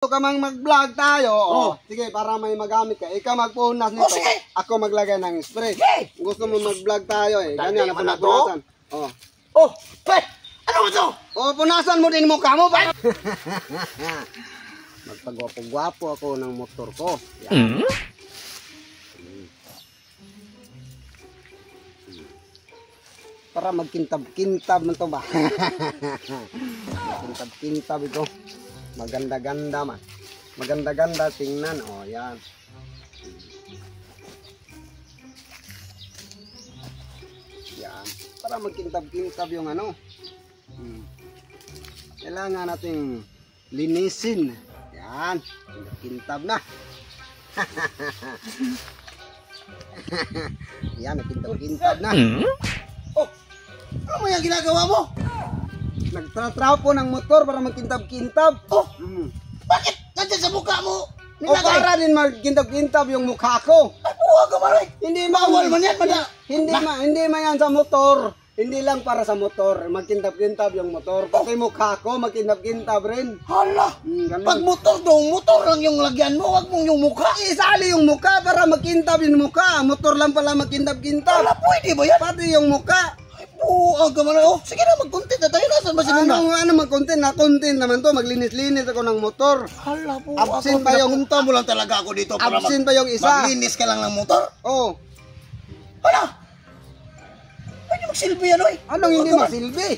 Gusto ka mang mag-vlog tayo. Oh. Sige, para may magamit ka. Ikaw magpunas nito. Ako maglagay ng spray. Gusto mo mag-vlog tayo eh. Ganyan na punasan. Oh. Oh, pet! Ano mo to? Oh, punasan mo din mukha mo. Magpagwapo-gwapo ako ng motor ko. Yan. Para magkintab-kintab man to ba? Magkintab-kintab ito. Maganda-ganda man. Maganda-ganda tingnan. Oh, yan. Yan. Para magkintab-kintab yung ano. Kailangan nating linisin. Yan. Kintab na. Yan, kintab-kintab na. Oh, ano mo yung ginagawa mo? Nagtratrapo ng motor para magkintab-kintab. Oh, bakit? Nandiyan sa mukha mo. O para din magkintab-kintab yung mukha ko. Ay, buwa ka maray. Hindi Bawal man yan, mada. Hindi man yan sa motor. Hindi lang para sa motor. Magkintab-kintab yung motor. Pati mukha ko magkintab-kintab rin. Hala. Ganun. Pag motor dong, motor lang yung lagyan mo. Wag mong yung mukha. Isali yung mukha para magkintab yung mukha. Motor lang pala magkintab-kintab. Hala, pwede ba yan? Pati yung mukha. Ay, buwa ka maray. Oh, sige na, mag-content na tayo. Nasaan ba si Muna? Ano mag-content? Na-content naman to. Maglinis-linis ako ng motor. Hala, buwa ka. Absent pa yung... Punta mo lang talaga ako dito para Absent pa yung isa. maglinis ka lang ng motor. Oh. Hala. Pwede magsilbi yan, oy. Anong hindi masilbi?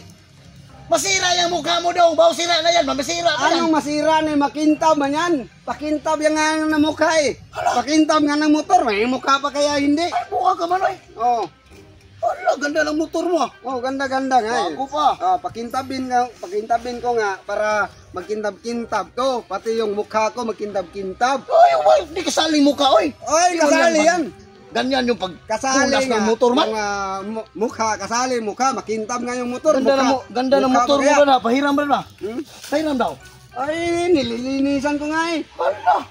Masira yung mukha mo daw. Baw sira na yan. Masira pa yan. Anong masira na makintab man yan? Pakintab yung nga ng mukha eh. Pakintab nga ng motor. May mukha pa kaya hindi? Ay, buka ka man, oy. Oh. Hala, ganda ng motor mo. Oh, ganda-ganda nga eh. Bago pa. Pakintabin ko nga para magkintab-kintab to. Pati yung mukha ko magkintab-kintab. Ay, hindi kasali mukha, oy. Oy, kasali yan. Ganyan yung Kasali pagkunas nga. ng motor man. Yung mukha, kasali mukha. Makintab nga yung motor. Ganda ng motor mo ba na? Pahiram ba na? Pahiram daw. Ay, nililinisan ko nga eh. Hala.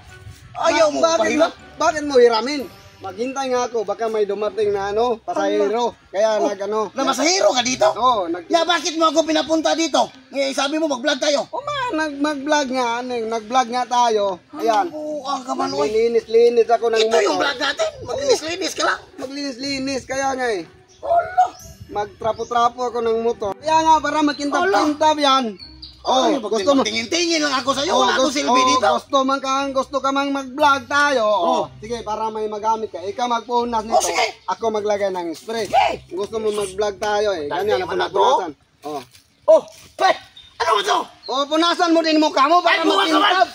Ayaw mo pahiram? Bakit mo hiramin? Maghintay nga ako, baka may dumating na ano, pasahero. Kaya nag-ano. Na masahiro ka dito? Oo, Ya, bakit mo ako pinapunta dito? Sabi mo mag-vlog tayo. mag-vlog nga, nag-vlog nga tayo. Ayan. Buka ka man, oy. Linis ako ng Ito motor. yung vlog natin. Maglinis-linis ka lang. Maglinis-linis, kaya nga eh. Hala. Magtrapo-trapo ako ng motor. Kaya nga, para makintab-kintab yan. Oh, gusto mo. Tingin-tingin lang ako sa'yo. Wala akong silbi dito. Gusto ka mang mag-vlog tayo. Oh. Sige, para may magamit ka. Ikaw magpunas nito. Sige. Ako maglagay ng spray. Sige. Gusto mo mag-vlog tayo eh. Ganyan Dati na man punasan. Oh. Oh, pet! Ano mo to? Oh, punasan mo din mukha mo para Ay, buka ka man. makintab.